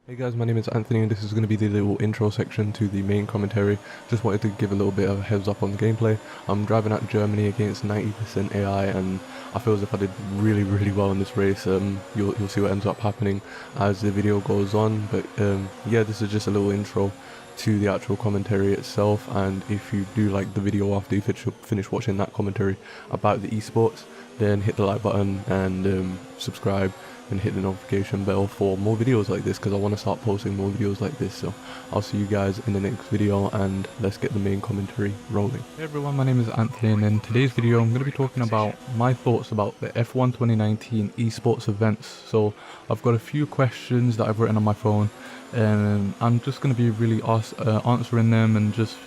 Hey guys, my name is Anthony and this is going to be the little intro section to the main commentary. Just wanted to give a little bit of a heads up on the gameplay. I'm driving out Germany against 90% AI and I feel as if I did really well in this race. You'll see what ends up happening as the video goes on, but yeah, this is just a little intro to the actual commentary itself. And if you do like the video after you finish watching that commentary about the esports, then hit the like button and subscribe and hit the notification bell for more videos like this, because I want to start posting more videos like this. So I'll see you guys in the next video and let's get the main commentary rolling. Hey everyone, my name is Anthony and in today's video I'm going to be talking about my thoughts about the F1 2019 esports events. So I've got a few questions that I've written on my phone and I'm just going to be really answering them and just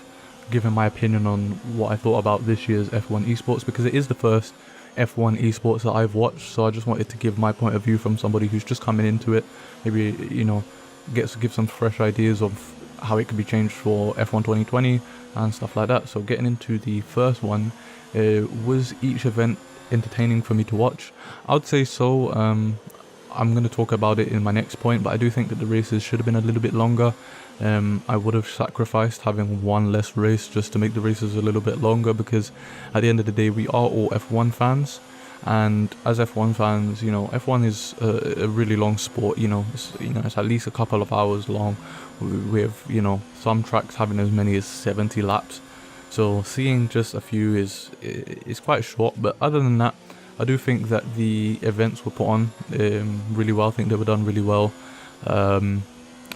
giving my opinion on what I thought about this year's F1 esports, because it is the first F1 esports that I've watched, so I just wanted to give my point of view from somebody who's just coming into it. Maybe, you know, give some fresh ideas of how it could be changed for F1 2020 and stuff like that. So getting into the first one, was each event entertaining for me to watch? I would say so. I'm going to talk about it in my next point, but I do think that the races should have been a little bit longer. I would have sacrificed having one less race just to make the races a little bit longer, because at the end of the day we are all F1 fans, and as F1 fans, you know, F1 is a really long sport. It's at least a couple of hours long, with, you know, some tracks having as many as 70 laps. So seeing just a few is quite short, but other than that, I do think that the events were put on really well. I think they were done really well.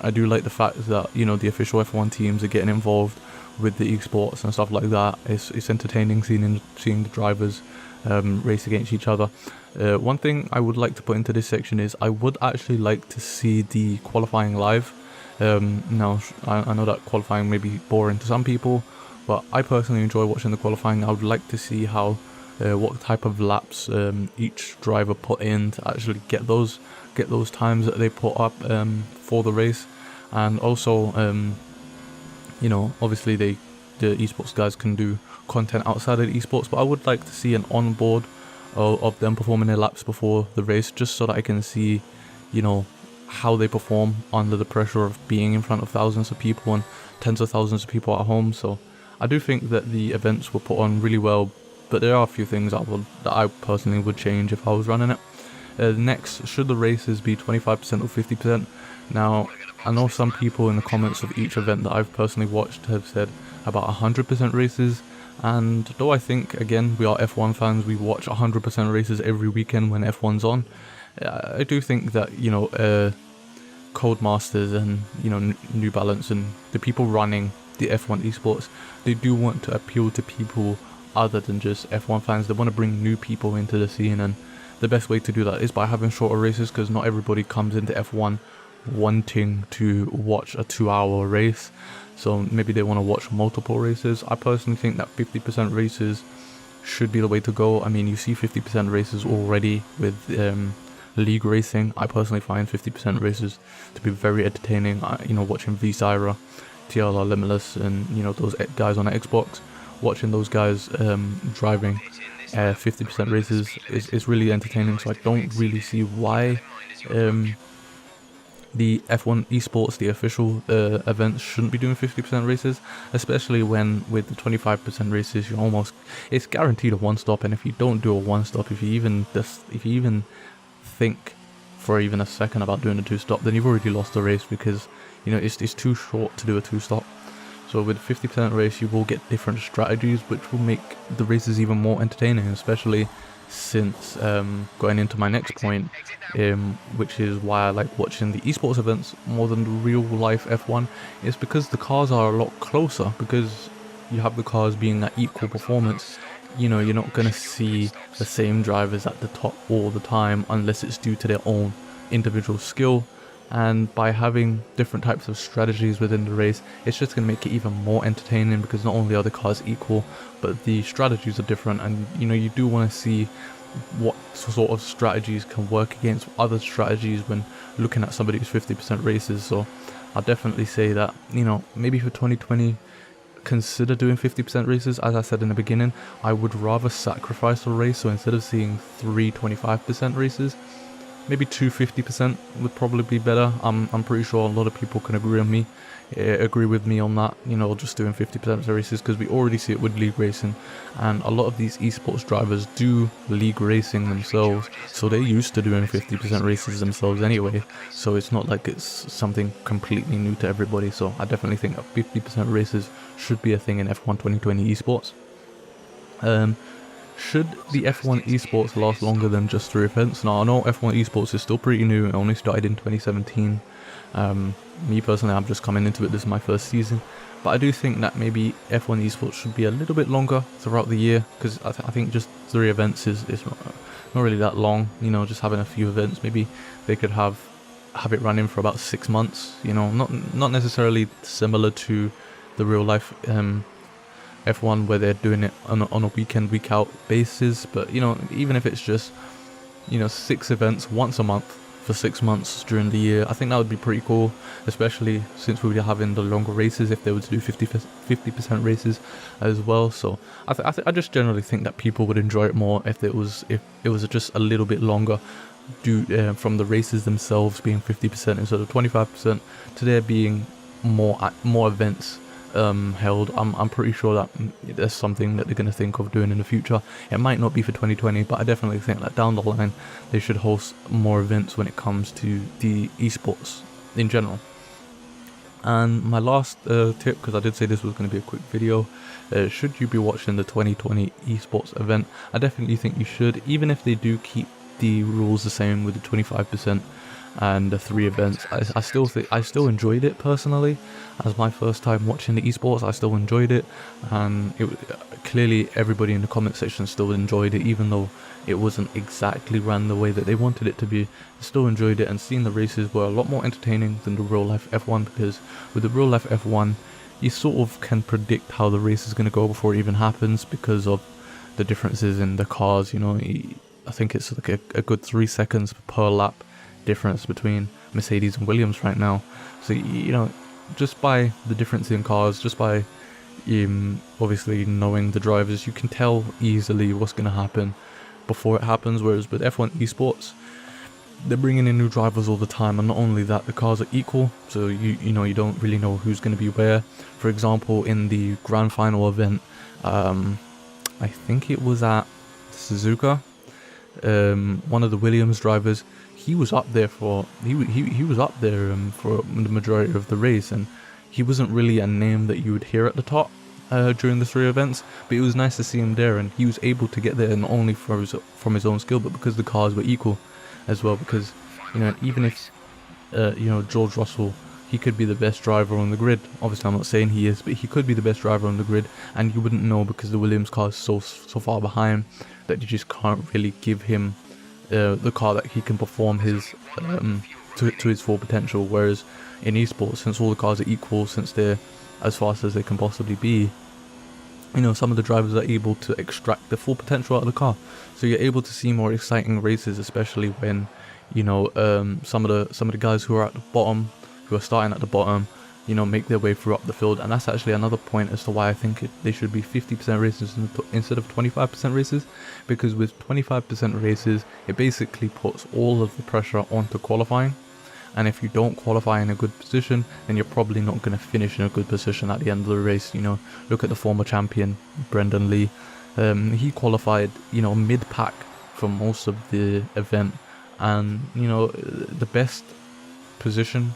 I do like the fact that, you know, the official F1 teams are getting involved with the esports and stuff like that. It's entertaining seeing the drivers race against each other. One thing I would like to put into this section is I would actually like to see the qualifying live. Now, I know that qualifying may be boring to some people, but I personally enjoy watching the qualifying. I would like to see how what type of laps each driver put in to actually get those times that they put up for the race. And also, you know, obviously the esports guys can do content outside of the esports, but I would like to see an onboard of them performing their laps before the race, just so that I can see, you know, how they perform under the pressure of being in front of thousands of people and tens of thousands of people at home. So I do think that the events were put on really well, but there are a few things that I personally would change if I was running it. Next, should the races be 25% or 50%? Now, I know some people in the comments of each event that I've personally watched have said about 100% races, and though I think, again, we are F1 fans, we watch 100% races every weekend when F1's on, I do think that, you know, Codemasters and, you know, New Balance and the people running the F1 esports, they do want to appeal to people other than just F1 fans. They want to bring new people into the scene, and the best way to do that is by having shorter races, because not everybody comes into F1 wanting to watch a 2-hour race. So maybe they want to watch multiple races. I personally think that 50% races should be the way to go. I mean, you see 50% races already with league racing. I personally find 50% races to be very entertaining. You know, watching VSIRA, TLR Limitless, and, you know, those guys on Xbox, watching those guys driving 50% races is really entertaining. So I don't really see why the F1 esports, the official events, shouldn't be doing 50% races, especially when with the 25% races it's guaranteed a one stop. And if you don't do a one stop, if you even think for even a second about doing a two stop, then you've already lost the race, because, you know, it's too short to do a two stop. So with 50% race, you will get different strategies, which will make the races even more entertaining, especially since going into my next point, which is why I like watching the esports events more than the real life F1, is because the cars are a lot closer, because you have the cars being at equal performance. You know, you're not going to see the same drivers at the top all the time unless it's due to their own individual skill. And by having different types of strategies within the race, it's just going to make it even more entertaining, because not only are the cars equal, but the strategies are different. And, you know, you do want to see what sort of strategies can work against other strategies when looking at somebody who's 50% races. So I'll definitely say that, you know, maybe for 2020, consider doing 50% races. As I said in the beginning, I would rather sacrifice a race. So instead of seeing 3 25% races, maybe 250% would probably be better. I'm pretty sure a lot of people can agree with me on that, you know, just doing 50% of the races, because we already see it with league racing, and a lot of these esports drivers do league racing themselves, so they're used to doing 50% races themselves anyway, so it's not like it's something completely new to everybody. So I definitely think that 50% races should be a thing in F1 2020 esports. Should the F1 esports last longer than just 3 events? Now, I know F1 esports is still pretty new, it only started in 2017. Me personally, I'm just coming into it, this is my first season, but I do think that maybe F1 esports should be a little bit longer throughout the year, because I think just 3 events is not really that long, you know, just having a few events. Maybe they could have it running for about 6 months, you know, not necessarily similar to the real life F1 where they're doing it on a weekend, week out basis, but you know, even if it's just, you know, 6 events once a month for 6 months during the year, I think that would be pretty cool, especially since we were having the longer races, if they were to do 50% races as well. So I just generally think that people would enjoy it more if it was just a little bit longer, from the races themselves being 50% instead of 25%, to there being more events held. I'm pretty sure that there's something that they're going to think of doing in the future. It might not be for 2020, but I definitely think that down the line they should host more events when it comes to the esports in general. And my last tip, because I did say this was going to be a quick video, should you be watching the 2020 esports event? I definitely think you should, even if they do keep the rules the same with the 25% and the 3 events. I still enjoyed it personally. As my first time watching the esports, I still enjoyed it, and clearly everybody in the comment section still enjoyed it, even though it wasn't exactly ran the way that they wanted it to be. I still enjoyed it, and seeing the races were a lot more entertaining than the real life F1, because with the real life F1 you sort of can predict how the race is going to go before it even happens, because of the differences in the cars. You know, I think it's like a good 3 seconds per lap difference between Mercedes and Williams right now. So, you know, just by the difference in cars, just by obviously knowing the drivers, you can tell easily what's going to happen before it happens. Whereas with F1 esports, they're bringing in new drivers all the time, and not only that, the cars are equal, so you know, you don't really know who's going to be where. For example, in the grand final event, I think it was at Suzuka, one of the Williams drivers, he was up there for the majority of the race, and he wasn't really a name that you would hear at the top during the 3 events, but it was nice to see him there, and he was able to get there not only from his own skill, but because the cars were equal as well. Because, you know, even if you know, George Russell, he could be the best driver on the grid. Obviously, I'm not saying he is, but he could be the best driver on the grid, and you wouldn't know, because the Williams car is so far behind that you just can't really give him the car that he can perform his to his full potential. Whereas in esports, since all the cars are equal, since they're as fast as they can possibly be, you know, some of the drivers are able to extract the full potential out of the car, so you're able to see more exciting races, especially when, you know, some of the guys who are at the bottom, who are starting at the bottom, you know, make their way through up the field. And that's actually another point as to why I think they should be 50% races instead of 25% races, because with 25% races, it basically puts all of the pressure onto qualifying, and if you don't qualify in a good position, then you're probably not going to finish in a good position at the end of the race. You know, look at the former champion Brendan Lee. He qualified, you know, mid-pack for most of the event, and, you know, the best position,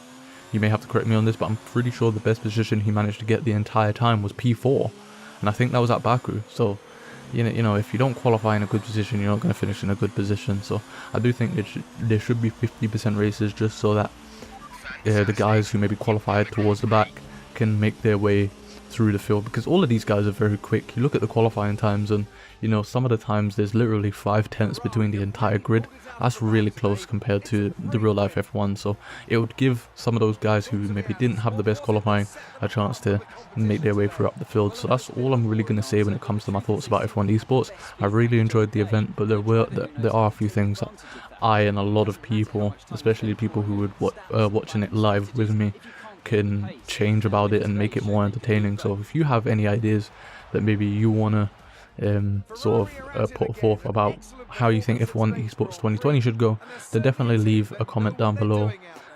you may have to correct me on this, but I'm pretty sure the best position he managed to get the entire time was P4, and I think that was at Baku. So, you know, if you don't qualify in a good position, you're not going to finish in a good position. So I do think there should be 50% races, just so that the guys who maybe qualified towards the back can make their way through the field, because all of these guys are very quick. You look at the qualifying times, and, you know, some of the times there's literally 5/10 between the entire grid. That's really close compared to the real life F1, so it would give some of those guys who maybe didn't have the best qualifying a chance to make their way through up the field. So that's all I'm really going to say when it comes to my thoughts about F1 esports. I really enjoyed the event, but there are a few things that I and a lot of people, especially people who would watching it live with me, can change about it and make it more entertaining. So if you have any ideas that maybe you want to put forth about how you think F1 Esports 2020 should go, then definitely leave a comment down below.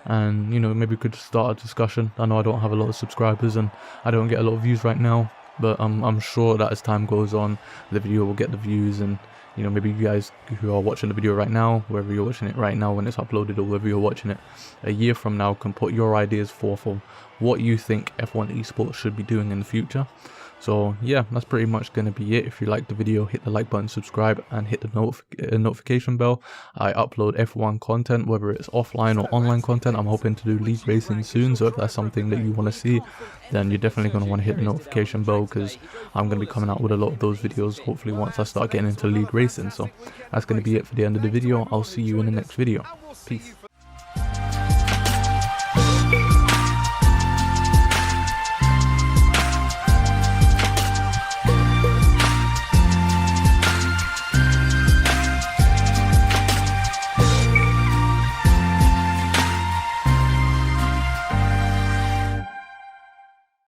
And maybe we could start a discussion. I know I don't have a lot of subscribers and I don't get a lot of views right now, but I'm sure that as time goes on, the video will get the views. And maybe you guys who are watching the video right now, wherever you're watching it right now when it's uploaded, or whether you're watching it a year from now, can put your ideas forth of what you think F1 Esports should be doing in the future. So yeah, that's pretty much going to be it. If you liked the video, hit the like button, subscribe, and hit the notification bell. I upload F1 content, whether it's offline or online content. I'm hoping to do league racing soon, so if that's something that you want to see, then you're definitely going to want to hit the notification bell, because I'm going to be coming out with a lot of those videos, hopefully once I start getting into league racing. So that's going to be it for the end of the video. I'll see you in the next video. Peace.